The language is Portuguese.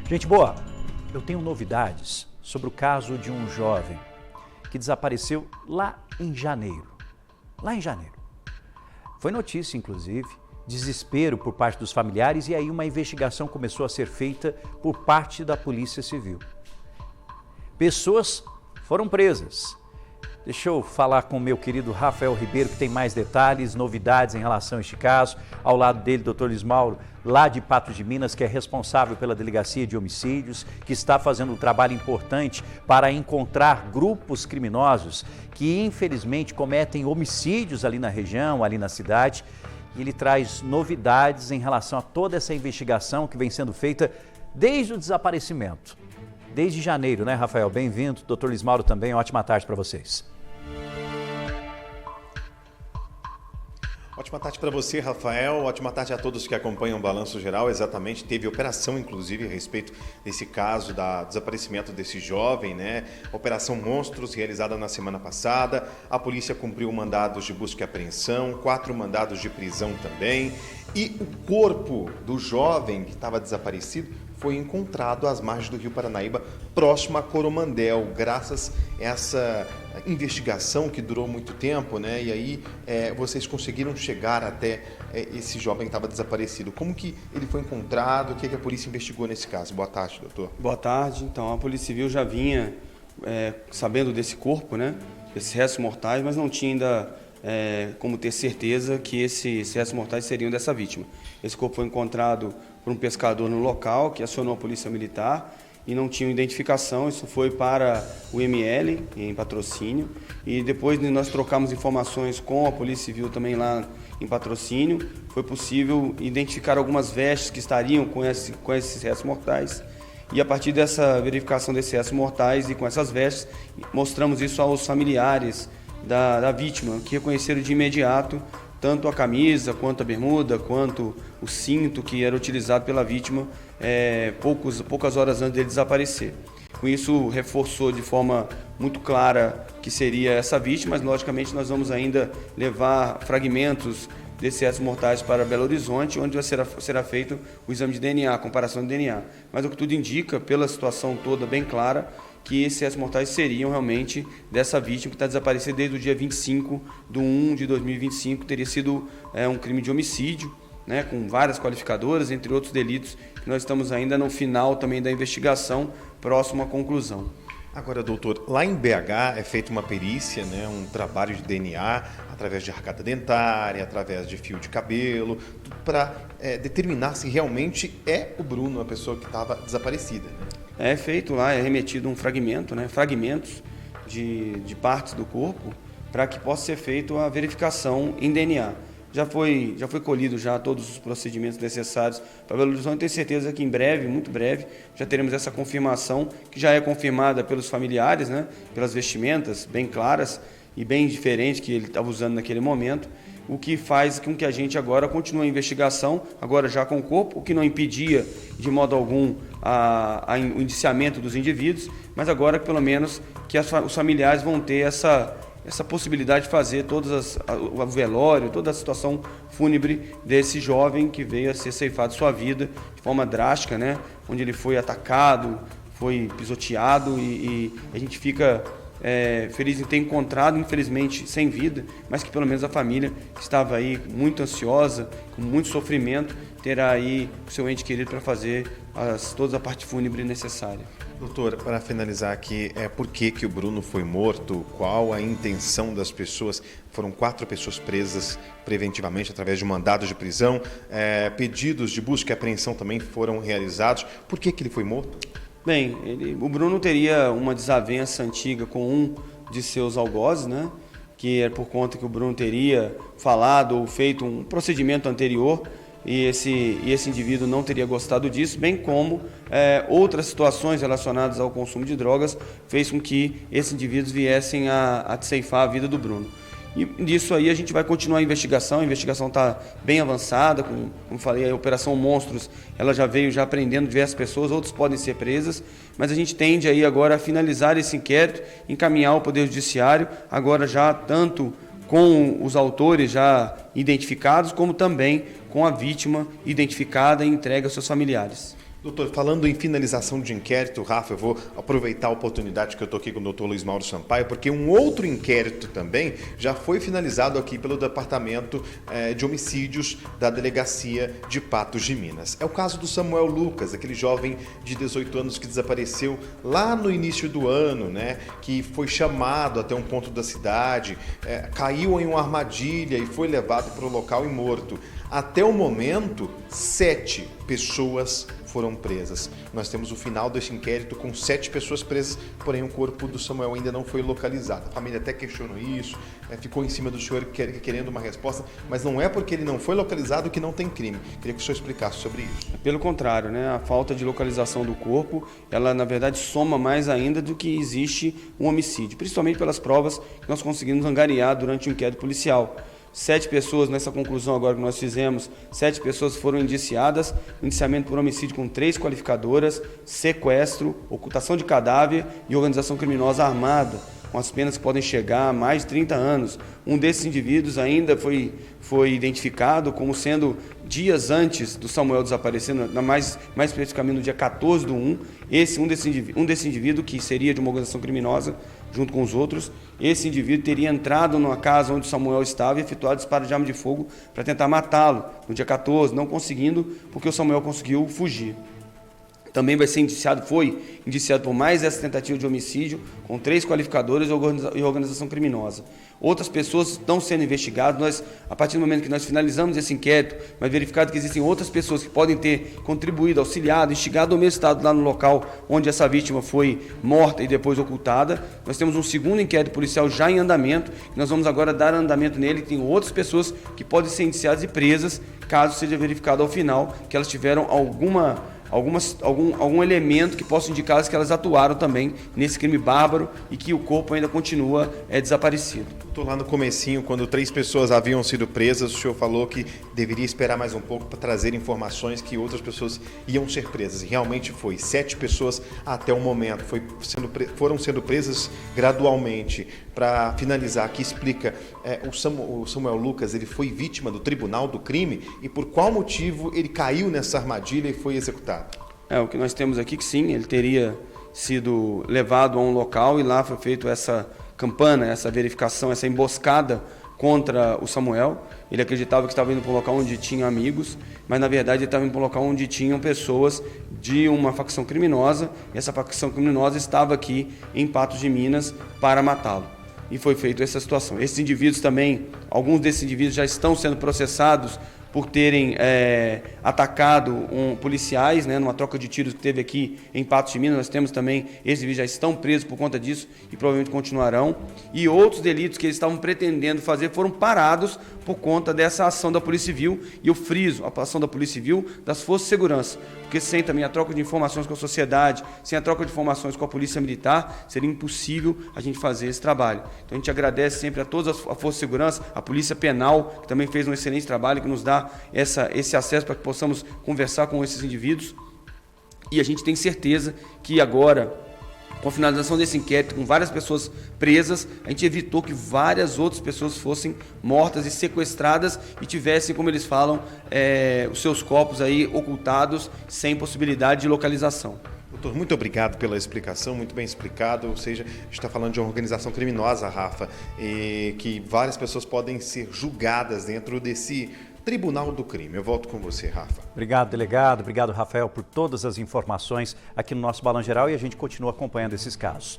Gente boa, eu tenho novidades sobre o caso de um jovem que desapareceu lá em janeiro. Foi notícia, inclusive, desespero por parte dos familiares e aí uma investigação começou a ser feita por parte da Polícia Civil. Pessoas foram presas. Deixa eu falar com o meu querido Rafael Ribeiro, que tem mais detalhes, novidades em relação a este caso. Ao lado dele, Dr. Luiz Mauro, lá de Patos de Minas, que é responsável pela Delegacia de Homicídios, que está fazendo um trabalho importante para encontrar grupos criminosos que, infelizmente, cometem homicídios ali na região, ali na cidade. E ele traz novidades em relação a toda essa investigação que vem sendo feita desde o desaparecimento. Desde janeiro, né, Rafael? Bem-vindo. Dr. Luiz Mauro também, ótima tarde para vocês. Ótima tarde para você, Rafael. Ótima tarde a todos que acompanham o Balanço Geral. Exatamente, teve operação, inclusive, a respeito desse caso do desaparecimento desse jovem, né? Operação Monstros, realizada na semana passada. A polícia cumpriu mandados de busca e apreensão, 4 mandados de prisão também. E o corpo do jovem que estava desaparecido foi encontrado às margens do Rio Paranaíba, próximo a Coromandel, graças a essa investigação que durou muito tempo, né? E aí vocês conseguiram chegar até esse jovem que estava desaparecido. Como que ele foi encontrado? O que a polícia investigou nesse caso? Boa tarde, doutor. Boa tarde. Então, a Polícia Civil já vinha sabendo desse corpo, né? Esses restos mortais, mas não tinha ainda como ter certeza que esses restos mortais seriam dessa vítima. Esse corpo foi encontrado por um pescador no local, que acionou a Polícia Militar e não tinha identificação. Isso foi para o ML, em Patrocínio, e depois nós trocamos informações com a Polícia Civil também lá em Patrocínio. Foi possível identificar algumas vestes que estariam com esses restos mortais. E a partir dessa verificação desses restos mortais e com essas vestes, mostramos isso aos familiares da vítima, que reconheceram de imediato tanto a camisa, quanto a bermuda, quanto o cinto que era utilizado pela vítima poucas horas antes dele desaparecer. Com isso, reforçou de forma muito clara que seria essa vítima, mas logicamente nós vamos ainda levar fragmentos desses restos mortais para Belo Horizonte, onde será feito o exame de DNA, a comparação de DNA. Mas o que tudo indica, pela situação toda bem clara, que esses restos mortais seriam realmente dessa vítima que está desaparecida desde o dia 25/1/2025, teria sido um crime de homicídio, né, com várias qualificadoras, entre outros delitos, que nós estamos ainda no final também da investigação, próximo à conclusão. Agora, doutor, lá em BH é feita uma perícia, né, um trabalho de DNA, através de arcada dentária, através de fio de cabelo, para determinar se realmente é o Bruno, a pessoa que estava desaparecida, né? É feito lá, é remetido um fragmento, né, fragmentos de partes do corpo, para que possa ser feita a verificação em DNA. Já foi colhido já todos os procedimentos necessários para Belo Horizonte. Tenho certeza que em breve, muito breve, já teremos essa confirmação, que já é confirmada pelos familiares, né, pelas vestimentas bem claras e bem diferentes que ele estava usando naquele momento, o que faz com que a gente agora continue a investigação, agora já com o corpo, o que não impedia de modo algum o indiciamento dos indivíduos, mas agora pelo menos que os familiares vão ter essa possibilidade de fazer o velório, toda a situação fúnebre desse jovem que veio a ser ceifado sua vida de forma drástica, né? Onde ele foi atacado, foi pisoteado e a gente fica feliz em ter encontrado, infelizmente sem vida, mas que pelo menos a família que estava aí muito ansiosa, com muito sofrimento, terá aí o seu ente querido para fazer toda a parte fúnebre necessária. Doutor, para finalizar aqui, por que o Bruno foi morto? Qual a intenção das pessoas? Foram 4 pessoas presas preventivamente através de mandados de prisão. Pedidos de busca e apreensão também foram realizados. Por que ele foi morto? Bem, o Bruno teria uma desavença antiga com um de seus algozes, né? Que é por conta que o Bruno teria falado ou feito um procedimento anterior e esse indivíduo não teria gostado disso, bem como outras situações relacionadas ao consumo de drogas fez com que esses indivíduos viessem a ceifar a vida do Bruno. E disso aí a gente vai continuar a investigação está bem avançada, como falei, a Operação Monstros, ela já veio prendendo diversas pessoas, outras podem ser presas, mas a gente tende aí agora a finalizar esse inquérito, encaminhar ao Poder Judiciário, agora já tanto com os autores já identificados, como também com a vítima identificada e entregue aos seus familiares. Doutor, falando em finalização de inquérito, Rafa, eu vou aproveitar a oportunidade que eu estou aqui com o doutor Luiz Mauro Sampaio, porque um outro inquérito também já foi finalizado aqui pelo Departamento de Homicídios da Delegacia de Patos de Minas. É o caso do Samuel Lucas, aquele jovem de 18 anos que desapareceu lá no início do ano, né? Que foi chamado até um ponto da cidade, caiu em uma armadilha e foi levado para o local e morto. Até o momento, 7 pessoas foram presas. Nós temos o final desse inquérito com 7 pessoas presas, porém o corpo do Samuel ainda não foi localizado. A família até questionou isso, ficou em cima do senhor querendo uma resposta, mas não é porque ele não foi localizado que não tem crime. Queria que o senhor explicasse sobre isso. Pelo contrário, né? A falta de localização do corpo, ela na verdade soma mais ainda do que existe um homicídio, principalmente pelas provas que nós conseguimos angariar durante o inquérito policial. 7 pessoas, nessa conclusão agora que nós fizemos, 7 pessoas foram indiciadas, indiciamento por homicídio com 3 qualificadoras, sequestro, ocultação de cadáver e organização criminosa armada, com as penas que podem chegar a mais de 30 anos. Um desses indivíduos ainda foi identificado como sendo dias antes do Samuel desaparecer, mais especificamente no dia 14/1, um desse indivíduo, que seria de uma organização criminosa, junto com os outros, esse indivíduo teria entrado numa casa onde o Samuel estava e efetuado disparo de arma de fogo para tentar matá-lo no dia 14, não conseguindo, porque o Samuel conseguiu fugir. Também foi indiciado por mais essa tentativa de homicídio, com 3 qualificadores e organização criminosa. Outras pessoas estão sendo investigadas. A partir do momento que nós finalizamos esse inquérito, mas verificado que existem outras pessoas que podem ter contribuído, auxiliado, instigado ou mesmo estado lá no local onde essa vítima foi morta e depois ocultada, nós temos um segundo inquérito policial já em andamento, que nós vamos agora dar andamento nele. Tem outras pessoas que podem ser indiciadas e presas, caso seja verificado ao final que elas tiveram algum elemento que possa indicar que elas atuaram também nesse crime bárbaro e que o corpo ainda continua desaparecido. Estou lá no comecinho, quando 3 pessoas haviam sido presas, o senhor falou que deveria esperar mais um pouco para trazer informações que outras pessoas iam ser presas. E realmente foi. 7 pessoas até o momento foram sendo presas gradualmente. Para finalizar, aqui explica, o Samuel Lucas, ele foi vítima do tribunal do crime e por qual motivo ele caiu nessa armadilha e foi executado? O que nós temos aqui que sim, ele teria sido levado a um local e lá foi feito essa campana, essa verificação, essa emboscada contra o Samuel. Ele acreditava que estava indo para um local onde tinha amigos, mas na verdade ele estava indo para um local onde tinham pessoas de uma facção criminosa, e essa facção criminosa estava aqui em Patos de Minas para matá-lo. E foi feita essa situação. Esses indivíduos também, alguns desses indivíduos já estão sendo processados por terem atacado policiais, né, numa troca de tiros que teve aqui em Patos de Minas. Nós temos também, esses indivíduos já estão presos por conta disso e provavelmente continuarão. E outros delitos que eles estavam pretendendo fazer foram parados por conta dessa ação da Polícia Civil. E eu friso a ação da Polícia Civil, das Forças de Segurança, porque sem também a troca de informações com a sociedade, sem a troca de informações com a Polícia Militar, seria impossível a gente fazer esse trabalho. Então a gente agradece sempre a todas as Forças de Segurança, a Polícia Penal, que também fez um excelente trabalho, que nos dá esse acesso para que possamos conversar com esses indivíduos. E a gente tem certeza que agora, com a finalização desse inquérito, com várias pessoas presas, a gente evitou que várias outras pessoas fossem mortas e sequestradas e tivessem, como eles falam, os seus corpos aí ocultados, sem possibilidade de localização. Doutor, muito obrigado pela explicação, muito bem explicado. Ou seja, a gente está falando de uma organização criminosa, Rafa, e que várias pessoas podem ser julgadas dentro desse Tribunal do Crime. Eu volto com você, Rafa. Obrigado, delegado. Obrigado, Rafael, por todas as informações aqui no nosso Balanço Geral, e a gente continua acompanhando esses casos.